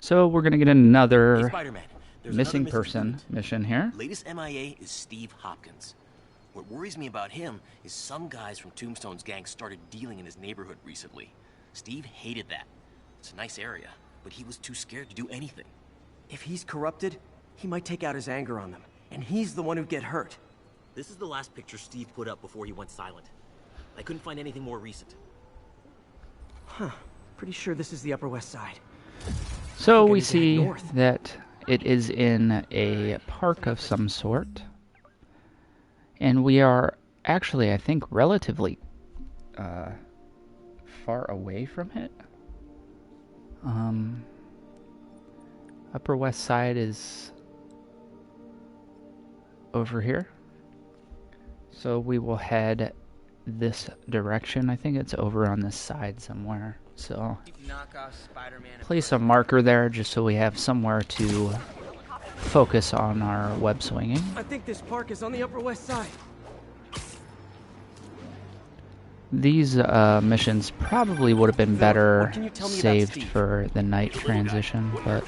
So we're gonna get another Hey, Spider-Man. There's missing another person mission here. Latest MIA is Steve Hopkins. What worries me about him is some guys from Tombstone's gang started dealing in his neighborhood recently. Steve hated that. It's a nice area, but he was too scared to do anything. If he's corrupted, he might take out his anger on them, and he's the one who'd get hurt. This is the last picture Steve put up before he went silent. I couldn't find anything more recent. Huh. Pretty sure this is the Upper West Side. So we see that it is in a park of some sort. And we are actually, I think, relatively far away from it. Upper West Side is over here. So we will head this direction. I think it's over on this side somewhere. So place a marker there just so we have somewhere to focus on our web swinging. I think this park is on the Upper West Side. These missions probably would have been better saved for the night transition, but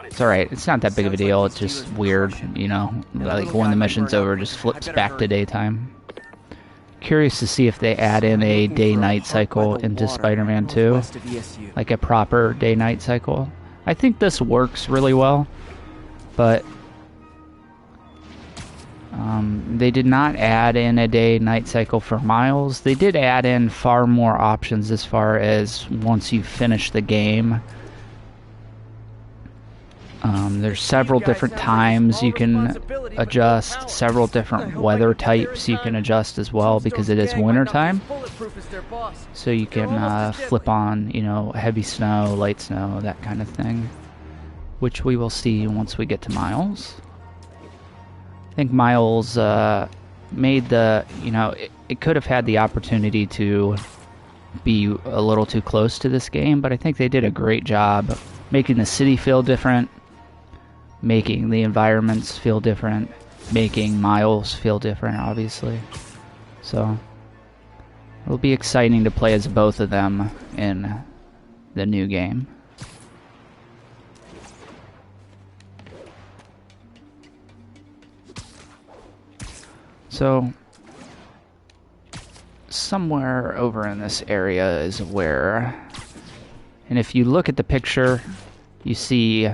it's alright. It's not that big of a deal. It's just weird, you know, like when the mission's over, it just flips back to daytime. Curious to see if they add in a day-night cycle into Spider-Man 2, like a proper day-night cycle. I think this works really well, but they did not add in a day-night cycle for Miles. They did add in far more options as far as once you finish the game. There's several different times you can adjust, several different weather types you can adjust as well because it is winter time. So you can flip on, you know, heavy snow, light snow, that kind of thing, which we will see once we get to Miles. I think Miles made the, you know, it could have had the opportunity to be a little too close to this game, but I think they did a great job making the city feel different, making the environments feel different, making Miles feel different, obviously. So it'll be exciting to play as both of them in the new game. So somewhere over in this area is where, and if you look at the picture, you see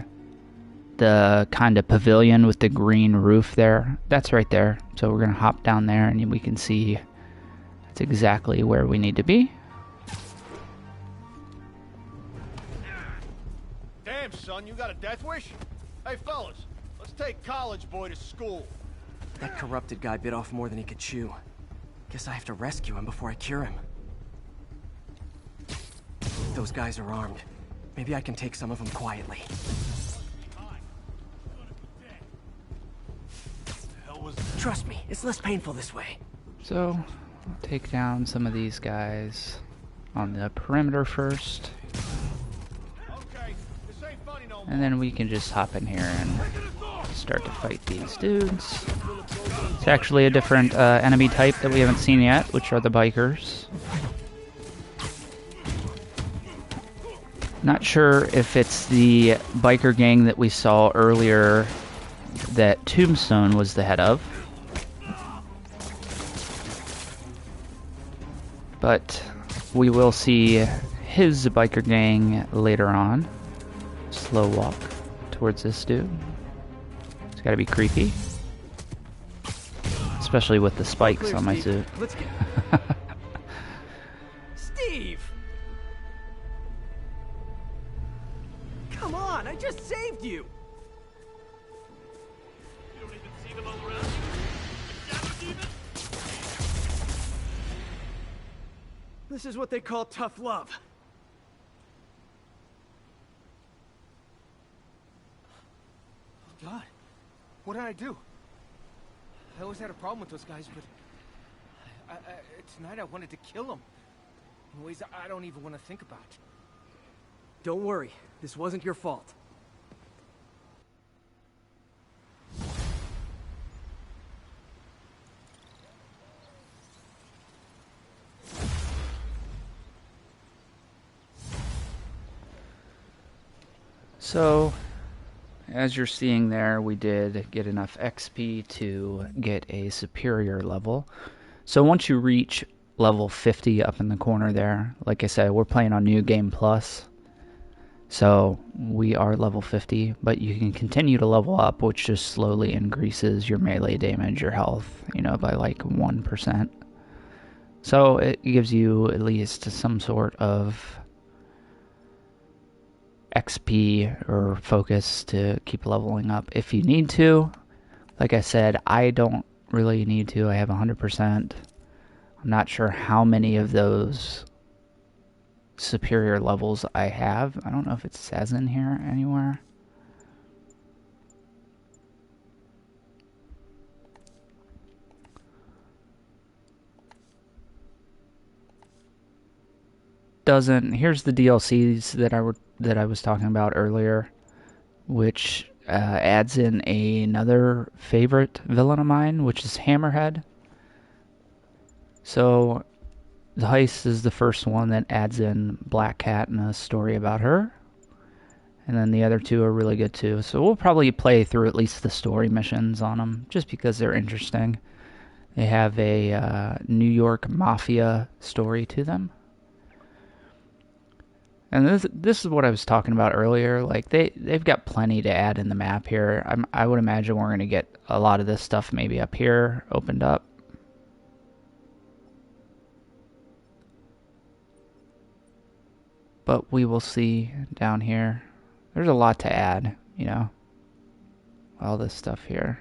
the kind of pavilion with the green roof there. That's right there. So we're going to hop down there and we can see that's exactly where we need to be. Damn, son, you got a death wish? Hey, fellas, let's take college boy to school. That corrupted guy bit off more than he could chew. Guess I have to rescue him before I cure him. Those guys are armed. Maybe I can take some of them quietly. Trust me, it's less painful this way. So, we'll take down some of these guys on the perimeter first. And then we can just hop in here and start to fight these dudes. It's actually a different enemy type that we haven't seen yet, which are the bikers. Not sure if it's the biker gang that we saw earlier that Tombstone was the head of. But we will see his biker gang later on. Slow walk towards this dude. It's gotta be creepy. Especially with the spikes on my suit. Steve! Come on, I just saved you! You don't even see them all around you? The shadow demon? This is what they call tough love. God, what did I do? I always had a problem with those guys, but tonight I wanted to kill them in ways I don't even want to think about. Don't worry, this wasn't your fault. So, as you're seeing there, we did get enough XP to get a superior level. So once you reach level 50 up in the corner there, like I said, we're playing on New Game Plus. So we are level 50, but you can continue to level up, which just slowly increases your melee damage, your health, you know, by like 1%. So it gives you at least some sort of XP or focus to keep leveling up if you need to. Like I said, I don't really need to. I have 100%. I'm not sure how many of those superior levels I have. I don't know if it says in here anywhere. Doesn't. Here's the DLCs that I was talking about earlier, which adds in another favorite villain of mine, which is Hammerhead. So the Heist is the first one that adds in Black Cat and a story about her. And then the other two are really good too. So we'll probably play through at least the story missions on them, just because they're interesting. They have a New York Mafia story to them. And this is what I was talking about earlier. Like they've got plenty to add in the map here. I would imagine we're going to get a lot of this stuff maybe up here opened up. But we will see down here. There's a lot to add, you know. All this stuff here.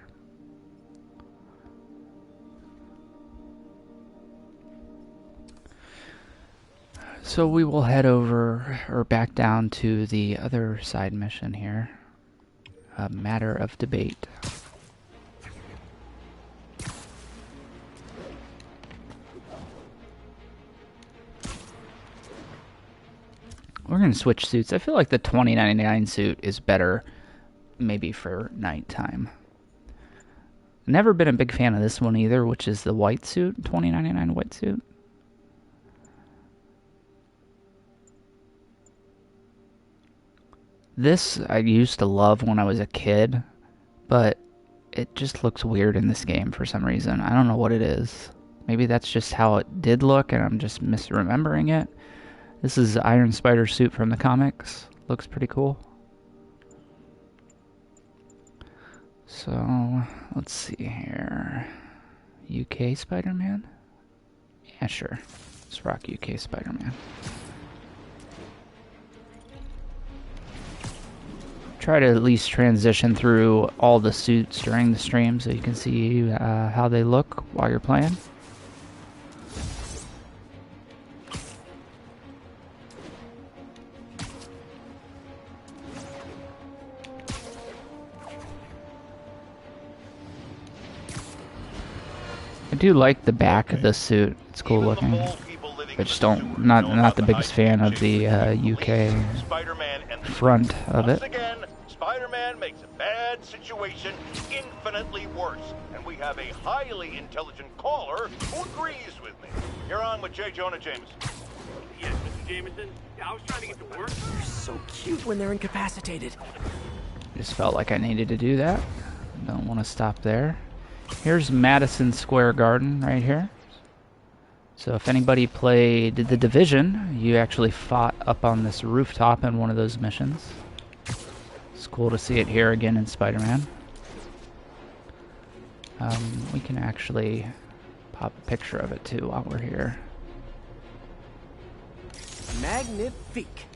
So we will head over, or back down to the other side mission here. A matter of debate. We're going to switch suits. I feel like the 2099 suit is better maybe for nighttime. Never been a big fan of this one either, which is the white suit, 2099 white suit. This I used to love when I was a kid, but it just looks weird in this game for some reason. I don't know what it is. Maybe that's just how it did look and I'm just misremembering it. This is Iron Spider suit from the comics. Looks pretty cool. So, let's see here. UK Spider-Man? Yeah, sure. Let's rock UK Spider-Man. Try to at least transition through all the suits during the stream so you can see how they look while you're playing. I do like the back of this suit. It's cool looking. I just not the biggest fan of the UK front of it. Again, Spider-Man makes a bad situation infinitely worse, and we have a highly intelligent caller who agrees with me. You're on with J. Jonah Jameson. Yes, Mr. Jameson. Yeah, I was trying to get to work. They're so cute when they're incapacitated. Just felt like I needed to do that. Don't want to stop there. Here's Madison Square Garden right here. So if anybody played The Division, you actually fought up on this rooftop in one of those missions. It's cool to see it here again in Spider-Man. We can actually pop a picture of it too while we're here. Magnifique.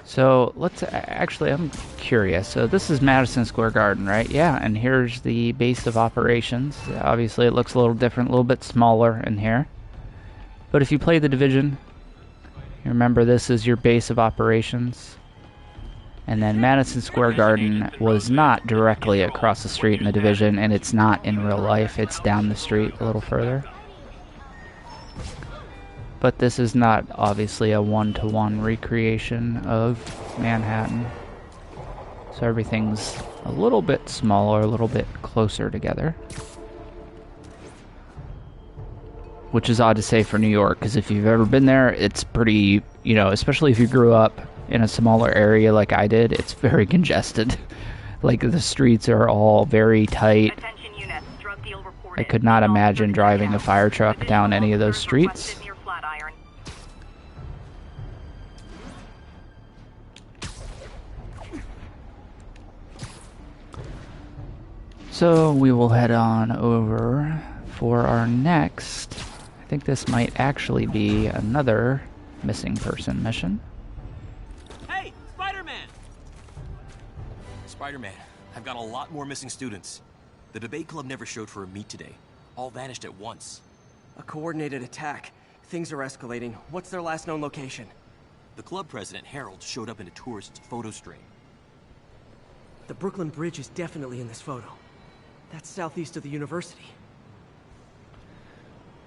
So let's actually, I'm curious. So this is Madison Square Garden, right? Yeah, and here's the base of operations. Obviously it looks a little different, a little bit smaller in here. But if you play The Division, you remember this is your base of operations. And then Madison Square Garden was not directly across the street in The Division, and it's not in real life. It's down the street a little further. But this is not obviously a one-to-one recreation of Manhattan. So everything's a little bit smaller, a little bit closer together. Which is odd to say for New York, because if you've ever been there, it's pretty, you know, especially if you grew up in a smaller area like I did, it's very congested. Like, the streets are all very tight. I could not imagine driving a fire truck down any of those streets. So we will head on over for our next, I think this might actually be another missing person mission. Hey, Spider-Man! Spider-Man, I've got a lot more missing students. The debate club never showed for a meet today. All vanished at once. A coordinated attack. Things are escalating. What's their last known location? The club president, Harold, showed up in a tourist's photo stream. The Brooklyn Bridge is definitely in this photo. That's southeast of the university.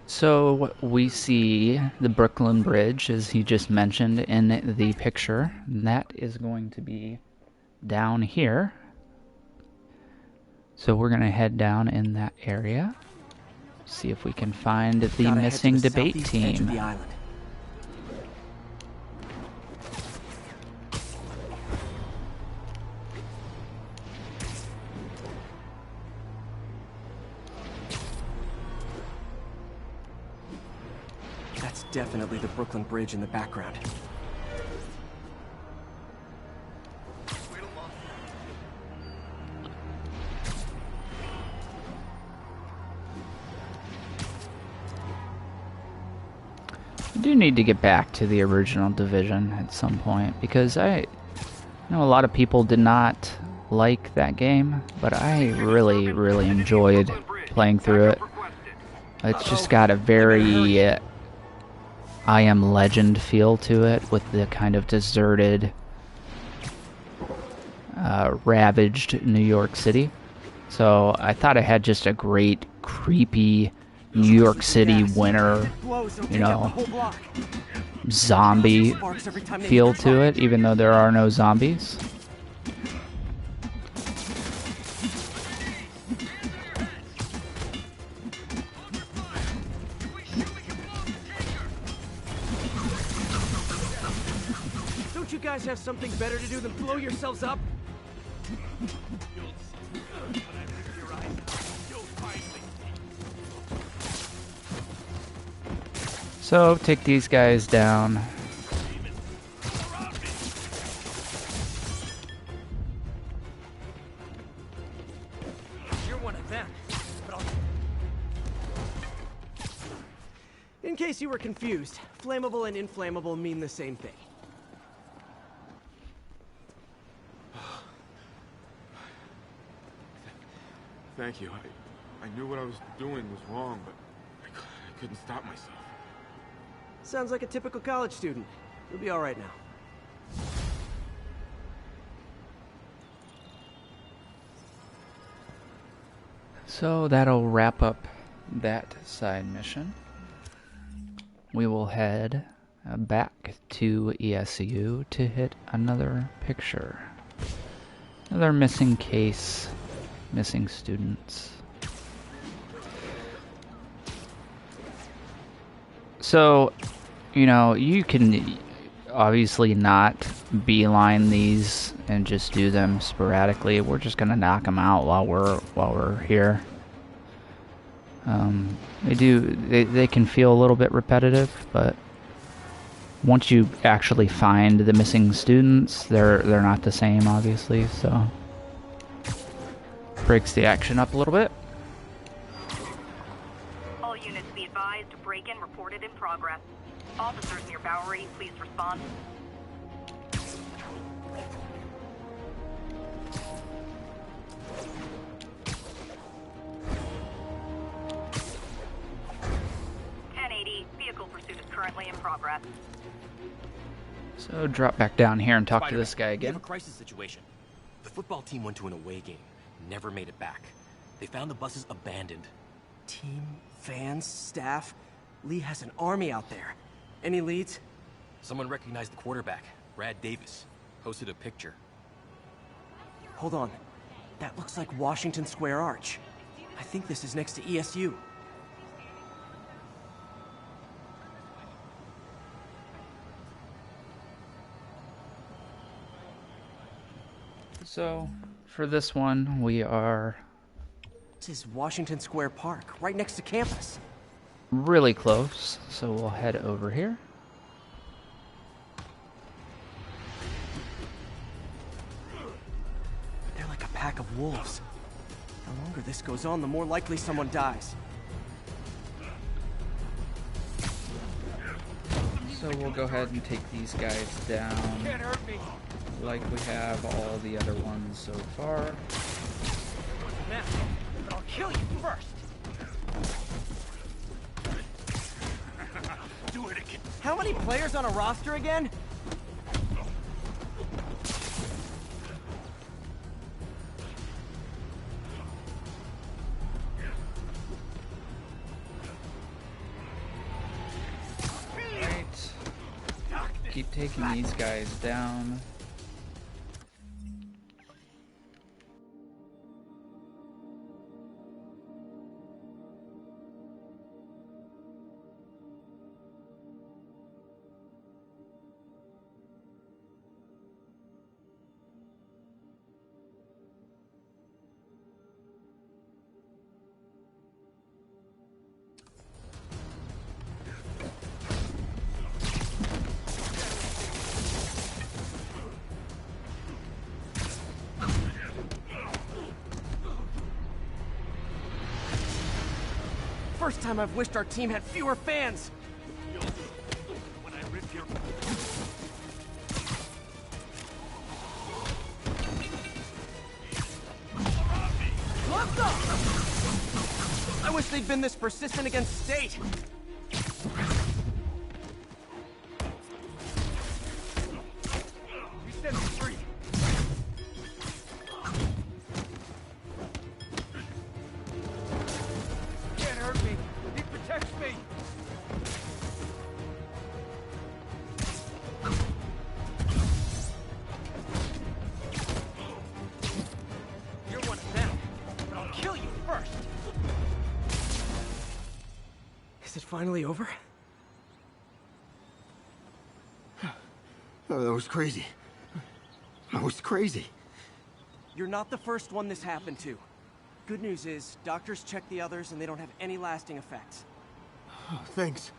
So we see the Brooklyn Bridge, as he just mentioned in the picture. And that is going to be down here. So we're going to head down in that area. See if we can find the missing debate team. That's definitely the Brooklyn Bridge in the background. I do need to get back to the original Division at some point, because I know a lot of people did not like that game, but I really, really enjoyed playing through it. It's just got a very I Am Legend feel to it, with the kind of deserted, ravaged New York City. So I thought it had just a great, creepy New York City winter, you know, zombie feel to it, even though there are no zombies. Don't you guys have something better to do than blow yourselves up? So, take these guys down. You're one of them. In case you were confused, flammable and inflammable mean the same thing. Thank you. I knew what I was doing was wrong, but I couldn't stop myself. Sounds like a typical college student. You'll be all right now. So that'll wrap up that side mission. We will head back to ESU to hit another picture. Another missing case, missing students. So, you know, you can obviously not beeline these and just do them sporadically. We're just gonna knock them out while we're here. They can feel a little bit repetitive, but once you actually find the missing students, they're not the same, obviously. So breaks the action up a little bit. All units be advised, break-in reported in progress. Officers near Bowery, please respond. Vehicle pursuit is currently in progress. So drop back down here and talk Spider-Man, to this guy again. We have a crisis situation. The football team went to an away game, never made it back. They found the buses abandoned. Team, fans, staff. Lee has an army out there. Any leads? Someone recognized the quarterback, Brad Davis. Posted a picture. Hold on. That looks like Washington Square Arch. I think this is next to ESU. So, for this one, we are This is Washington Square Park, right next to campus. really close, so we'll head over here. They're like a pack of wolves. The longer this goes on, the more likely someone dies. So we'll go ahead and take these guys down Can't hurt me. like we have all the other ones so far. Now, but I'll kill you first. Do it again. How many players on a roster again? Right. Keep taking these guys down. First time I've wished our team had fewer fans. When I rip your... What's up? I wish they'd been this persistent against State. You set me free. Can't hurt me. He protects me. You're one of them, but I'll kill you first. Is it finally over? Oh, that was crazy. That was crazy. You're not the first one this happened to. Good news is, doctors checked the others and they don't have any lasting effects. Oh, thanks.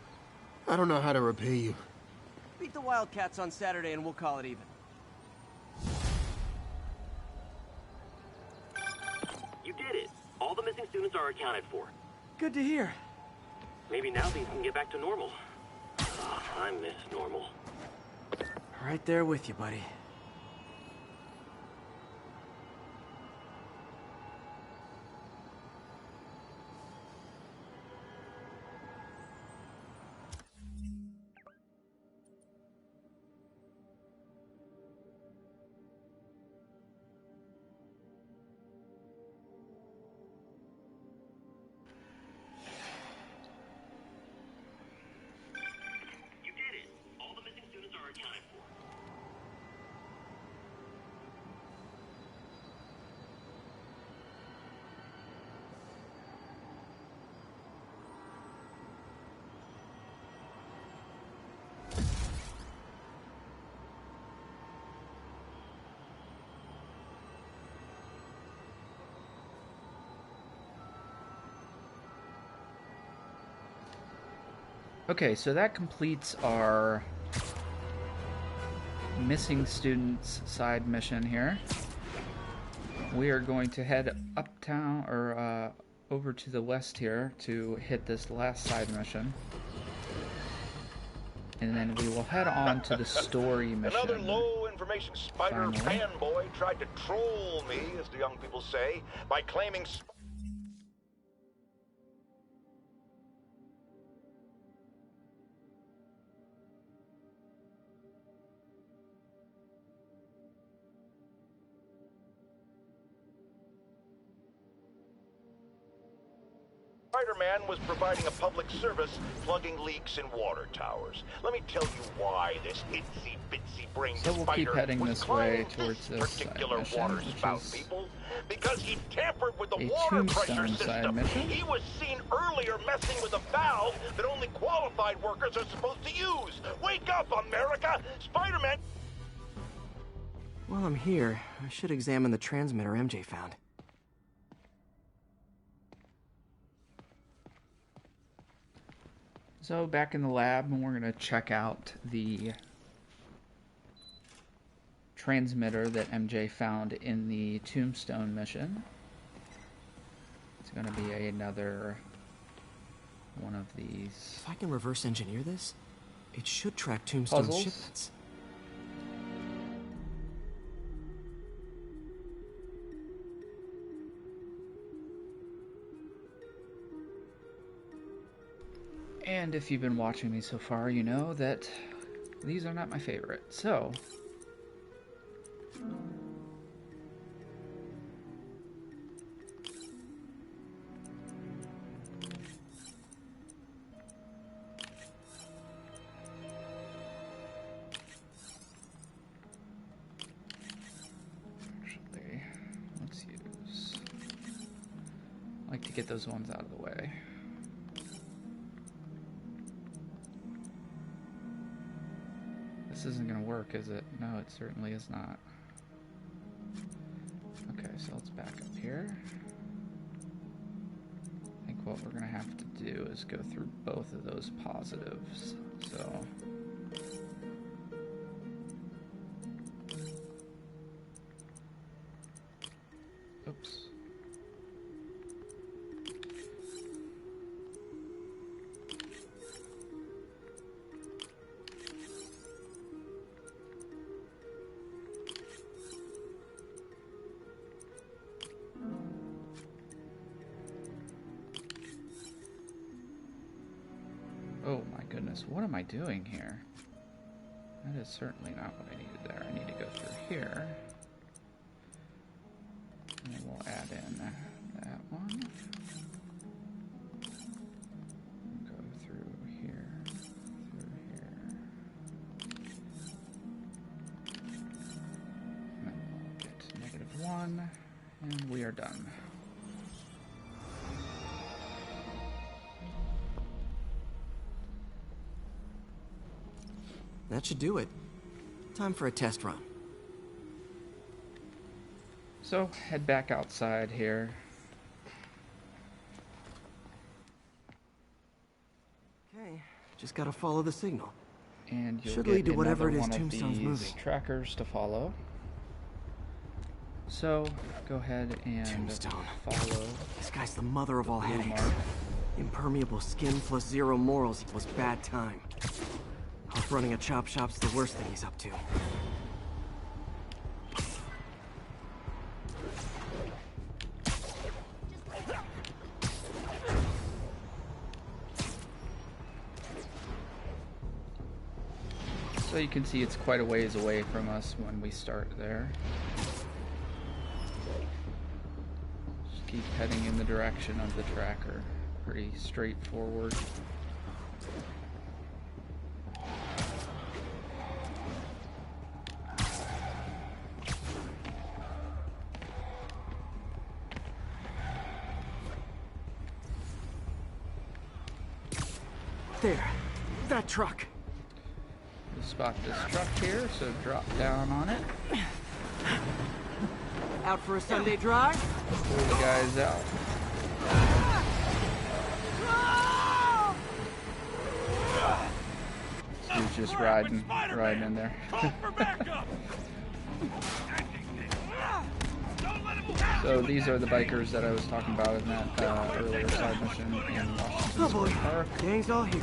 I don't know how to repay you. Beat the Wildcats on Saturday and we'll call it even. You did it. All the missing students are accounted for. Good to hear. Maybe now things can get back to normal. I miss normal. Right there with you, buddy. You did it. All the missing students are accounted for. Okay, so that completes our missing students side mission here. We are going to head uptown, or over to the west here to hit this last side mission. And then we will head on to the story mission. Another low-information Spider Finally. fanboy tried to troll me, as the young people say, by claiming... Spider-Man was providing a public service, plugging leaks in water towers. Let me tell you why this itsy-bitsy brained So we'll spider keep heading was this way climbing towards this particular side mission, water which spout, is people. Because he tampered with the a water pressure Tombstone side system. mission. He was seen earlier messing with a valve that only qualified workers are supposed to use. Wake up, America! Spider-Man... While I'm here, I should examine the transmitter MJ found. So back in the lab, and we're going to check out the transmitter that MJ found in the Tombstone mission. It's going to be another one of these. If I can reverse engineer this, it should track Tombstone's puzzles. shipments. And if you've been watching me so far, you know that these are not my favorite. So, actually, let's use, I like to get those ones out of the way. This isn't going to work, is it? No, it certainly is not. Okay, so let's back up here. I think what we're going to have to do is go through both of those positives. So, oops. Oh my goodness, what am I doing here? That is certainly not what I needed there. I need to go through here. And then we'll add in that one. Go through here, And then we'll get -1, and we are done. That should do it. Time for a test run. So, head back outside here. Okay, just gotta follow the signal. And you'll Should get lead to whatever another it is one of Tombstone's these moving. trackers to follow. So, go ahead and Tombstone. follow This guy's the mother of all blue headaches. mark. Impermeable skin plus 0 morals equals bad time. Hope running a chop shop's the worst thing he's up to. So you can see it's quite a ways away from us when we start there. Just keep heading in the direction of the tracker. Pretty straightforward. There, that truck. We'll spot this truck here, so drop down on it. Out for a Sunday drive? Pull the guys out. This dude's just riding in there. So these are the bikers that I was talking about in that earlier side mission in Washington Square Park. Gang's all here.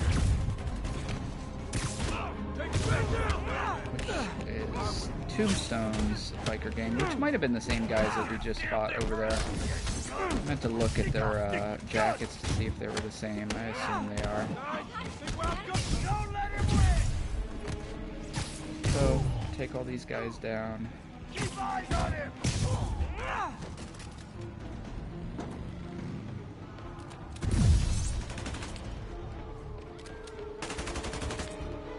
Which is Tombstone's biker gang, which might have been the same guys that we just fought over there. I meant to look at their jackets to see if they were the same. I assume they are. So, take all these guys down. Keep eyes on him!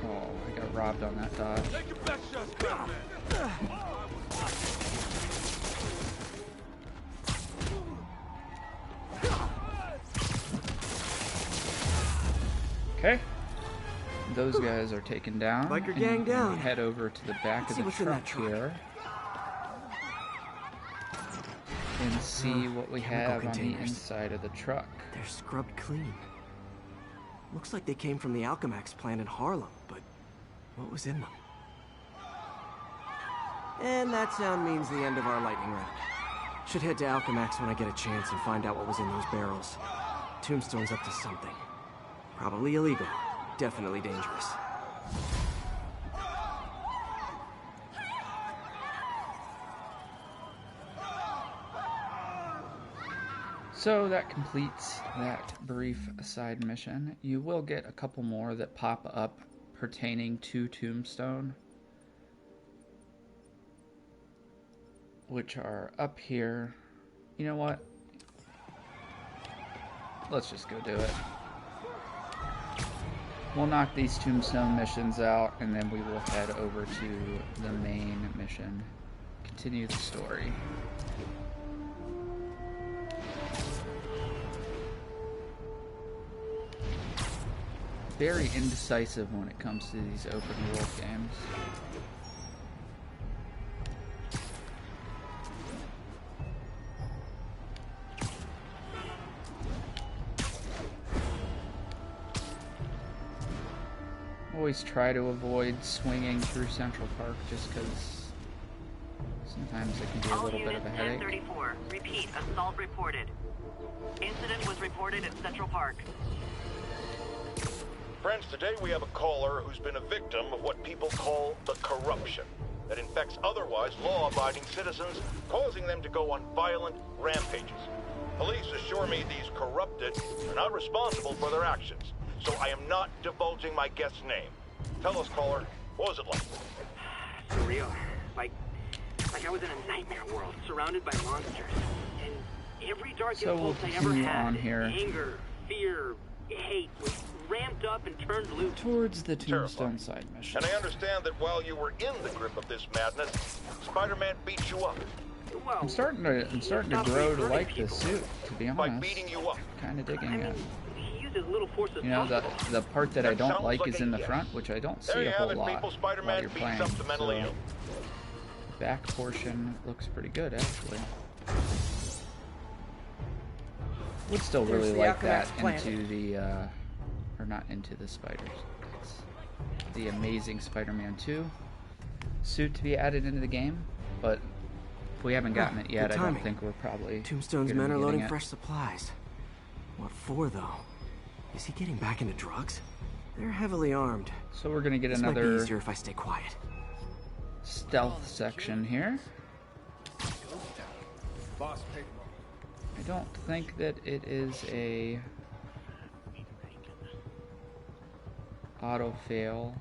Oh, I got robbed on that dodge. Take your best shots, Spider-Man. Okay. Those guys are taken down. Biker and gang we down. Head over to the back Let's of see the what's in that truck truck. here. and see what we have on the containers. inside of the truck. They're scrubbed clean. Looks like they came from the Alchemax plant in Harlem, but what was in them? And that sound means the end of our lightning round. Should head to Alchemax when I get a chance and find out what was in those barrels. Tombstone's up to something. Probably illegal. Definitely dangerous. So that completes that brief side mission. You will get a couple more that pop up pertaining to Tombstone, which are up here. You know what? Let's just go do it. We'll knock these Tombstone missions out, and then we will head over to the main mission. Continue the story. Very indecisive when it comes to these open world games. Always try to avoid swinging through Central Park just because sometimes it can be a little bit of a headache. 1034. Repeat, assault reported. Incident was reported at Central Park. Friends, today we have a caller who's been a victim of what people call the corruption that infects otherwise law-abiding citizens, causing them to go on violent rampages. Police assure me these corrupted are not responsible for their actions, so I am not divulging my guest's name. Tell us, caller, what was it like? Surreal. Like I was in a nightmare world, surrounded by monsters. And every dark So we'll impulse I ever continue had, on here. anger, fear, hate, was ramped up and turned loose. Towards the Tombstone side mission. And I understand that while you were in the grip of this madness, Spider-Man beat you up. Well, I'm starting to grow to like this suit, to be By honest. beating you up. Kind of digging I mean, it. he used as little force as You know, possible. the part that I don't Sounds like like is a in the yes. front, which I don't There see you a have whole it, lot people. while Spider-Man you're beats playing. up the mentally So, ill. back portion looks pretty good, actually. Would still There's really the like that Alchemax plant. into the, or not into the spiders. It's the Amazing Spider-Man 2 suit to be added into the game, but if we haven't gotten it yet, good I don't timing. think we're probably Tombstone's gonna men be are getting loading it. fresh supplies. What for, though? Is he getting back into drugs? They're heavily armed. So we're gonna get This might be another easier if I stay quiet. stealth section here. Boss paid him. I don't think that it is a auto fail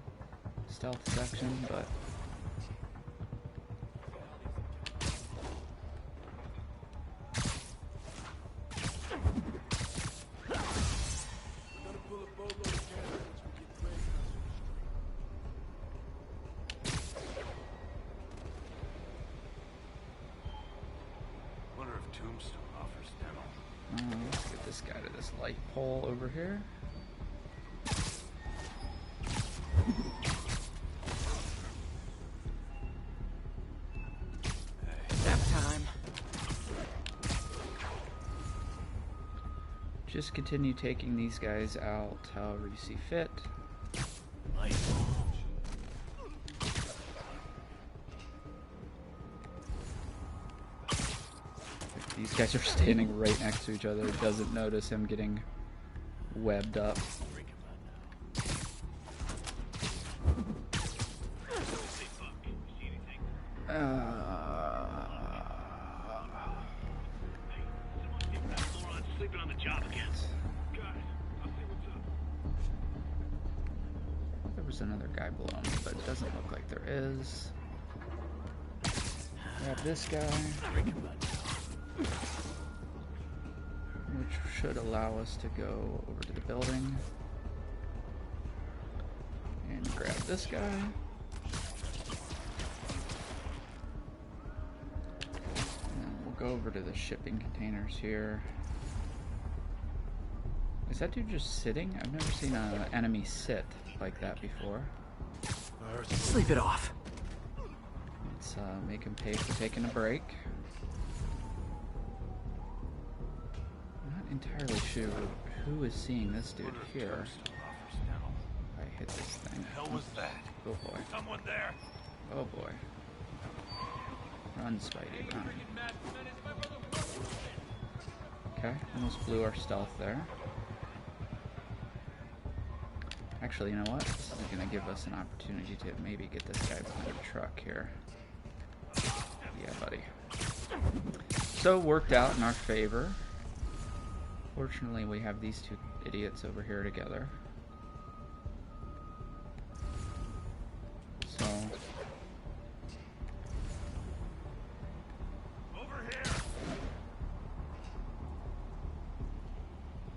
stealth section, but Wonder if Tombstone offers demo. let's get this guy to this light pole over here. Nap time. Just continue taking these guys out however you see fit. These guys are standing right next to each other. It doesn't notice him getting webbed up. Sleeping on the job again. Got it. I'll see what's up. There was another guy below me, but it doesn't look like there is. Grab this guy, which should allow us to go over to the building. And grab this guy. And we'll go over to the shipping containers here. Is that dude just sitting? I've never seen an enemy sit like that before. Sleep it off. Let's make him pay for taking a break. entirely sure who is seeing this dude here. I hit this thing. The hell was that? Oh boy. Someone there? Oh boy. Run, Spidey, run. Okay, almost blew our stealth there. Actually, you know what? This is going to give us an opportunity to maybe get this guy behind the truck here. Yeah, buddy. So, worked out in our favor. Fortunately, we have these two idiots over here together. So...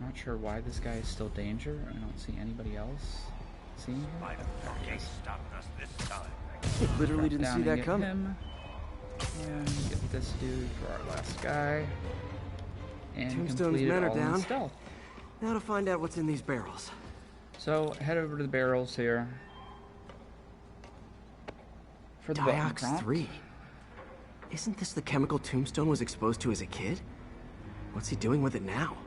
Not sure why this guy is still danger. I don't see anybody else seeing him. Literally didn't see that coming. Him. And get this dude for our last guy. And Tombstone's men are down. Stealth. Now to find out what's in these barrels. So head over to the barrels here. For the button Diox prompt. 3. Isn't this the chemical Tombstone was exposed to as a kid? What's he doing with it now?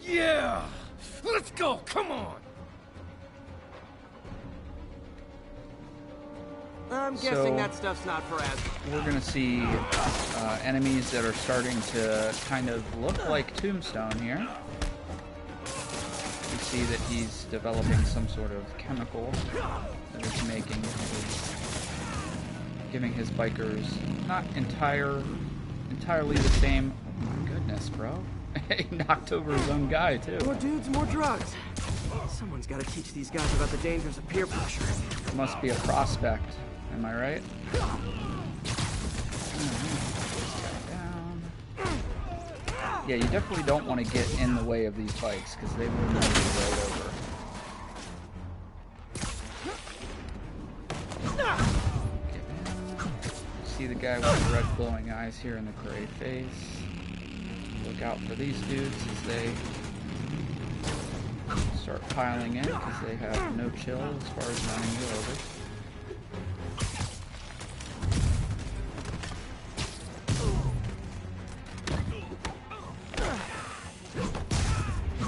Yeah! Let's go! Come on! I'm guessing that stuff's not for us. We're gonna see enemies that are starting to kind of look like Tombstone here. We see that he's developing some sort of chemical that is giving his bikers not entirely the same. Oh my goodness, bro. He knocked over his own guy, too. More dudes, more drugs. Someone's got to teach these guys about the dangers of peer pressure. Must be a prospect. Am I right? Yeah, you definitely don't want to get in the way of these bikes, because they will move you right over. See the guy with the red glowing eyes here in the gray face. Look out for these dudes as they start piling in, because they have no chill as far as running you over.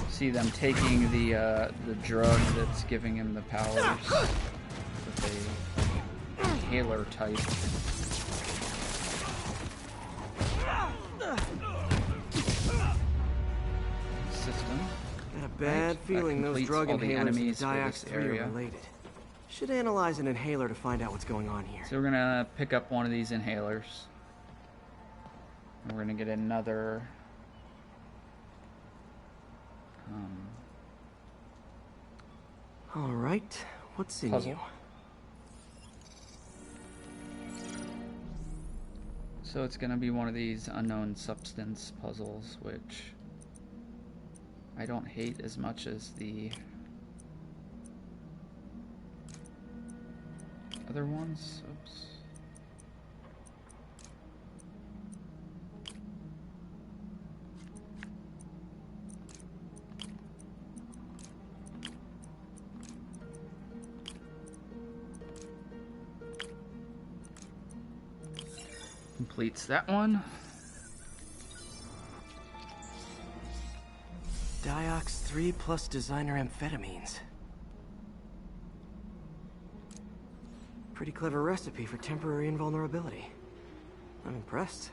See them taking the drug that's giving him the powers with a inhaler type. System. Got a bad feeling those drug inhalers and Diox 3 are related. Should analyze an inhaler to find out what's going on here. So we're gonna pick up one of these inhalers. And we're gonna get another all right, what's in puzzle. you? So it's gonna be one of these unknown substance puzzles, which I don't hate as much as the other ones. Oops. Completes that one. Diox 3 plus designer amphetamines. Pretty clever recipe for temporary invulnerability. I'm impressed.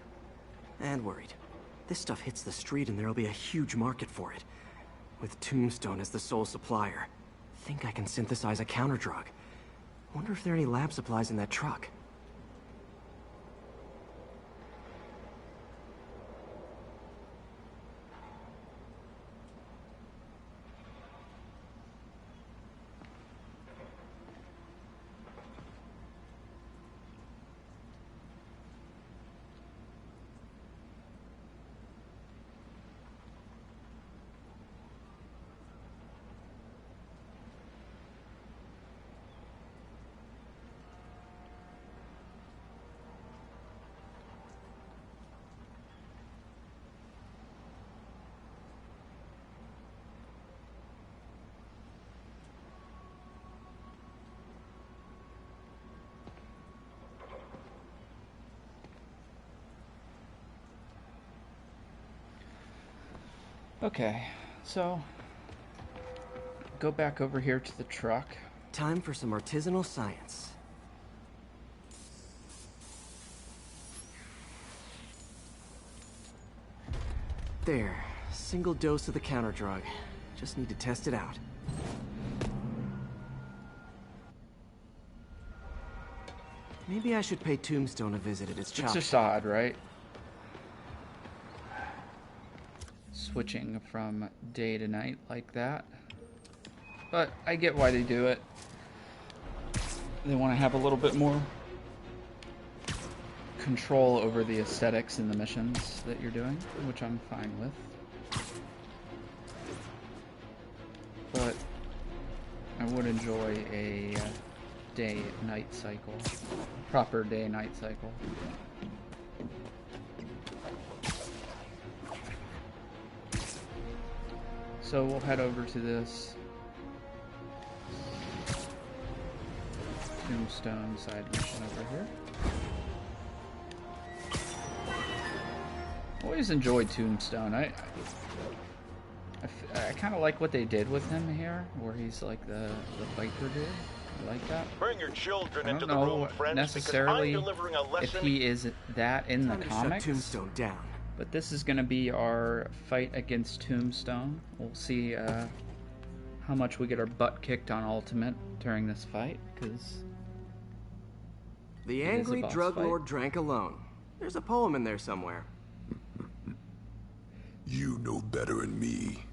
And worried. This stuff hits the street and there'll be a huge market for it. With Tombstone as the sole supplier. Think I can synthesize a counter drug. Wonder if there are any lab supplies in that truck. Okay, so go back over here to the truck. Time for some artisanal science. There, single dose of the counter drug. Just need to test it out. Maybe I should pay Tombstone a visit at his shop. It's just odd, right? Switching from day to night like that. But I get why they do it. They want to have a little bit more control over the aesthetics in the missions that you're doing, which I'm fine with. But I would enjoy a day-night cycle. Proper day-night cycle. So we'll head over to this Tombstone side mission over here. Always enjoyed Tombstone. I kind of like what they did with him here, where he's like the biker dude. I like that. Bring your children I into don't the know room, friends, necessarily because I'm delivering a lesson. if he is that in the Time to shut comics. Tombstone down. But this is going to be our fight against Tombstone. We'll see how much we get our butt kicked on Ultimate during this fight, because The angry drug lord drank alone. There's a poem in there somewhere. You know better than me.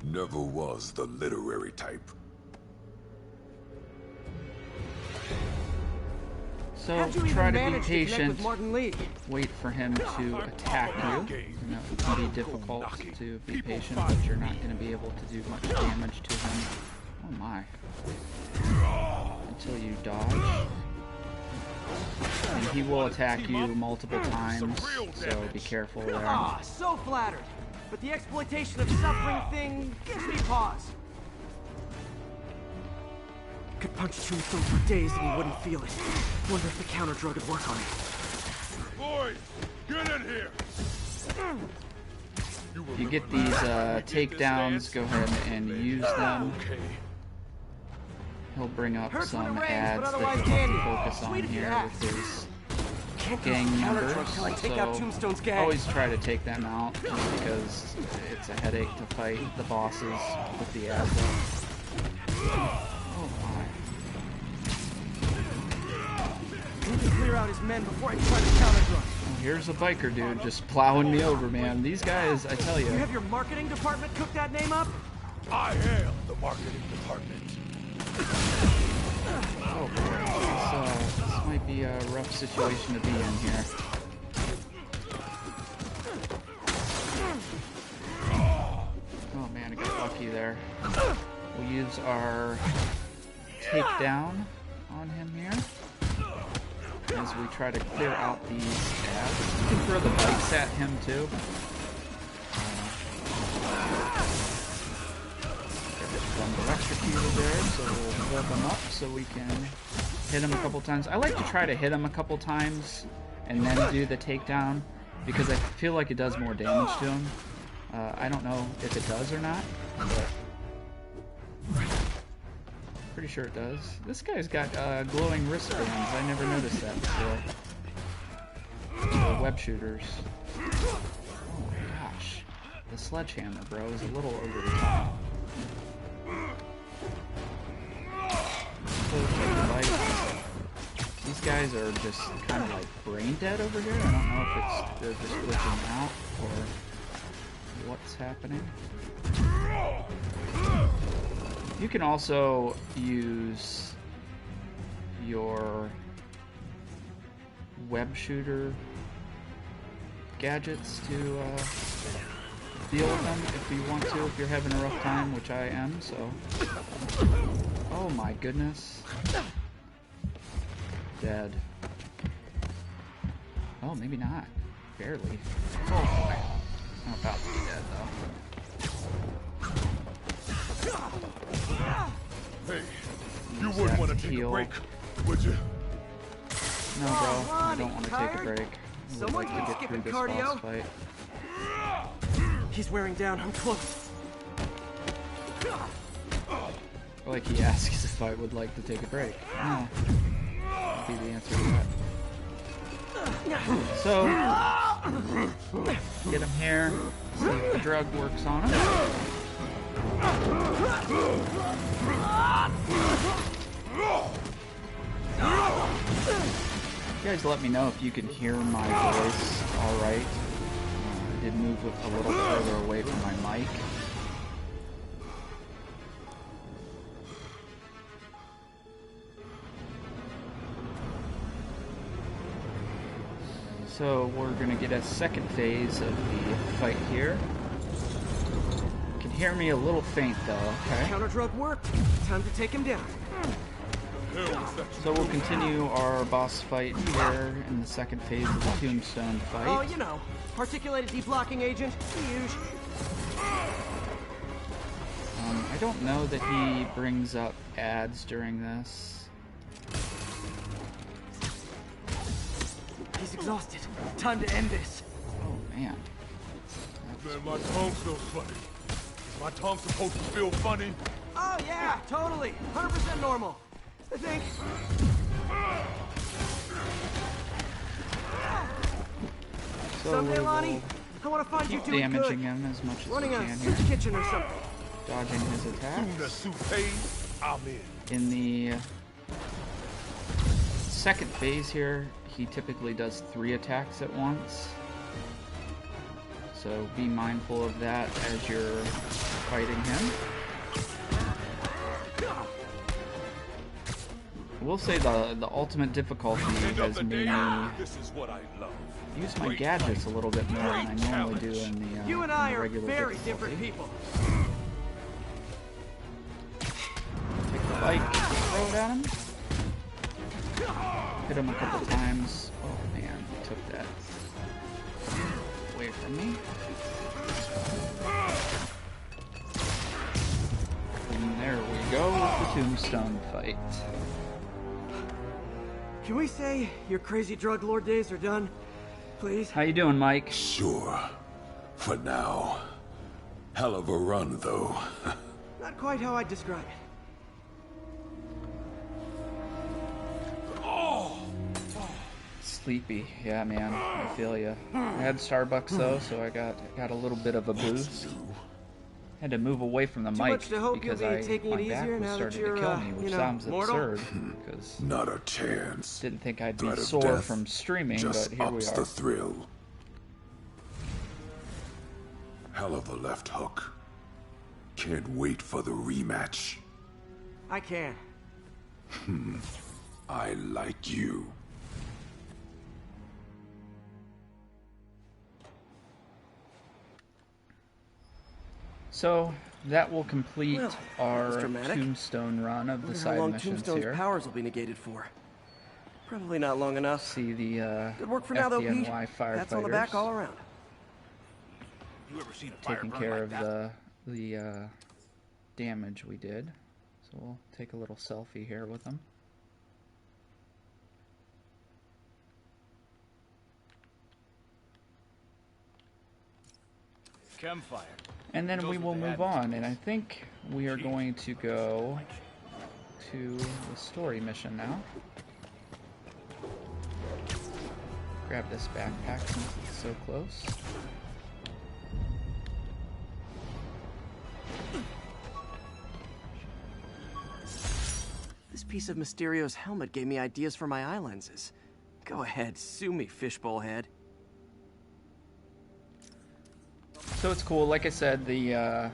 Never was the literary type. So try to be patient. Wait for him to attack you. And that would be difficult to be patient, but you're not going to be able to do much damage to him. Oh my. Until you dodge. And he will attack you multiple times, so be careful there. Ah, so flattered. But the exploitation of suffering thing gives me pause. Could punch Tombstone for days and he wouldn't feel it. Wonder if the counter drug would work on it. Boys, get in here! If you get these takedowns, go ahead and use them. He'll bring up some ads that you have to focus on here with his gang members. So always try to take them out, just because it's a headache to fight the bosses with the ads up. Oh my. Need to clear out his men before I try to counter drug. Here's a biker dude just plowing me over, man. These guys, I tell you. You have your marketing department cook that name up? I am the marketing department. Oh boy, this might be a rough situation to be in here. Oh man, I got lucky there. We'll use our takedown on him here as we try to clear out these ads. You can throw the bikes at him too. Electrocuted there, so we'll build them up so we can hit him a couple times. I like to try to hit him a couple times and then do the takedown, because I feel like it does more damage to him. I don't know if it does or not, but pretty sure it does. This guy's got glowing wristbands. I never noticed that before. Web shooters. Oh my gosh. The sledgehammer, bro, is a little over the top. These guys are just kind of like brain dead over here. I don't know if they're just glitching out or what's happening. You can also use your web shooter gadgets to deal with them if you want to, if you're having a rough time, which I am, so. Oh my goodness. Dead. Oh, maybe not. Barely. Oh boy. I'm about to be dead though. Hey, you wouldn't want to take a break, would you? No, bro. I don't want to take a break. would like to get through this boss fight. He's wearing down. I'm close. Like he asks if I would like to take a break. No. That'd be the answer to that. So, get him here. See if the drug works on him. You guys let me know if you can hear my voice alright. I did move a little further away from my mic. So we're gonna get a second phase of the fight here. You can hear me a little faint though, okay? Counter drug work. Time to take him down. So we'll continue our boss fight here in the second phase of the Tombstone Fight. Oh, you know, particulated deblocking agent. Huge. I don't know that he brings up ads during this. He's exhausted. Time to end this. Oh man. Man, my tongue feels funny. My tongue supposed to feel funny? Oh yeah, totally. 100% normal. I think. So Someday, Lonnie, I want to find you doing damaging good. him as much as Running we a can soup here. kitchen or something. Dodging his attacks. Soon as soup pays, I'm in. In the second phase here, he typically does 3 attacks at once. So be mindful of that as you're fighting him. I will say the ultimate difficulty has made me use my gadgets a little bit more than I normally do in the You and I are regular very difficulty. different people. Take the bike, throw it at him. Hit him a couple times. Oh man, he took that away from me. And there we go with the Tombstone Fight. Can we say your crazy drug lord days are done? Please? How you doing, Mike? Sure. For now. Hell of a run, though. Not quite how I'd describe it. Sleepy. Yeah, man. I feel ya. I had Starbucks though, so I got a little bit of a boost. Had to move away from the Too mic much to hope because you'll be taking my it back easier was now that starting to you're, kill me, which sounds mortal? absurd because Not a chance. didn't think I'd be Threat of sore death from streaming, just but here we ups are. the thrill. Hell of a left hook. Can't wait for the rematch. I can. I like you. So that will complete Well, our dramatic. Tombstone run of the Wonder how side long missions Tombstone's here. powers will be negated for. Probably not long enough. See the Good work for now, though, Pete. FDNY Pats on the back firefighters all around. You ever seen a fire taking burn care like of that? the damage we did. So we'll take a little selfie here with them. Campfire. And then we will move on, and I think we are going to go to the story mission now. Grab this backpack since it's so close. This piece of Mysterio's helmet gave me ideas for my eye lenses. Go ahead, sue me, fishbowl head. So it's cool, like I said, the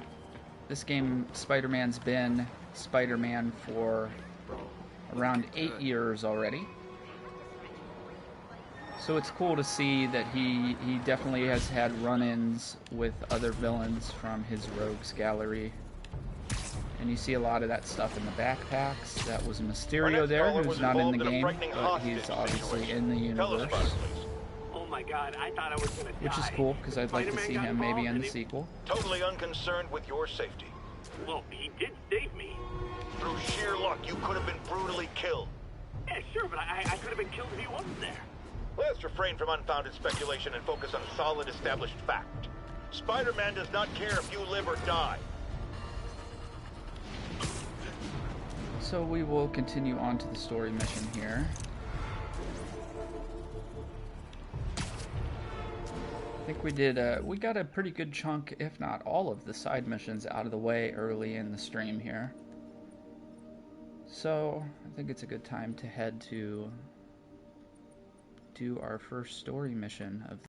this game, Spider-Man's been Spider-Man for around 8 years already. So it's cool to see that he definitely has had run-ins with other villains from his rogues gallery. And you see a lot of that stuff in the backpacks. That was Mysterio there, who's not in the game, but he's obviously in the universe. Oh my god, I thought I was gonna die. Which is cool, because I'd like to see him maybe in the sequel. Totally unconcerned with your safety. Well, he did save me. Through sheer luck, you could have been brutally killed. Yeah, sure, but I could have been killed if he wasn't there. Let's refrain from unfounded speculation and focus on solid established fact. Spider-Man does not care if you live or die. So we will continue on to the story mission here. I think we got a pretty good chunk, if not all of the side missions out of the way early in the stream here. So I think it's a good time to head to do our first story mission of